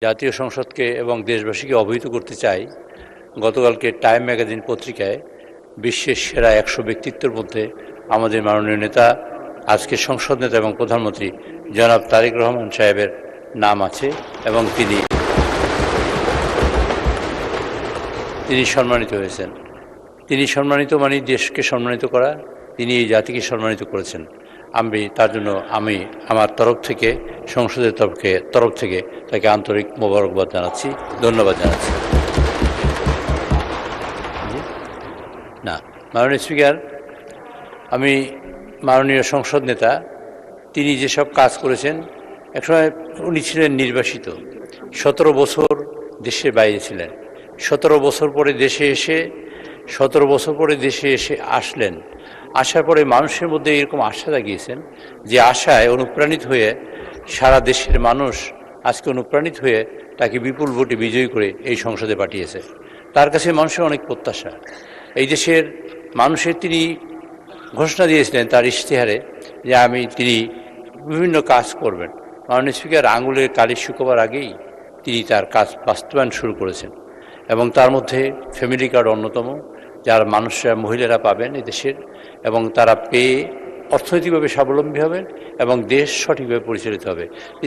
জাতীয় সংসদকে এবং দেশবাসীকে অবহিত করতে চাই, গতকালকে টাইম ম্যাগাজিন পত্রিকায় বিশ্বের সেরা 100 ব্যক্তিত্বের মধ্যে আমাদের মাননীয় নেতা, আজকের সংসদ নেতা এবং প্রধানমন্ত্রী জনাব তারেক রহমান সাহেবের নাম আছে এবং তিনি সম্মানিত হয়েছেন। তিনি সম্মানিত মানে দেশকে সম্মানিত করা, তিনি এই জাতিকে সম্মানিত করেছেন। আমি তার জন্য আমার তরফ থেকে, সংসদের তরফ থেকে তাকে আন্তরিক মোবারকবাদ জানাচ্ছি, ধন্যবাদ জানাচ্ছি। না, মাননীয় স্পিকার, আমি মাননীয় সংসদ নেতা, তিনি যেসব কাজ করেছেন, একসময় উনি ছিলেন নির্বাসিত, 17 বছর দেশের বাইরে ছিলেন। 17 বছর পরে দেশে এসে আসলেন। আসার পরে মানুষের মধ্যে এরকম আশা জাগিয়েছেন, যে আশায় অনুপ্রাণিত হয়ে সারা দেশের মানুষ আজকে অনুপ্রাণিত হয়ে তাকে বিপুল ভোটে বিজয়ী করে এই সংসদে পাঠিয়েছে। তার কাছে মানুষের অনেক প্রত্যাশা। এই দেশের মানুষের তিনি ঘোষণা দিয়েছিলেন তার ইশতেহারে, যে তিনি বিভিন্ন কাজ করবেন। মাননীয় স্পিকার, আঙুলের কালি শুকোবার আগেই তিনি তার কাজ বাস্তবায়ন শুরু করেছেন, এবং তার মধ্যে ফ্যামিলি কার্ড অন্যতম, যার মহিলারা পাবেন এদেশের, এবং তারা পেয়ে অর্থনৈতিকভাবে স্বাবলম্বী হবেন এবং দেশ সঠিকভাবে পরিচালিত হবে।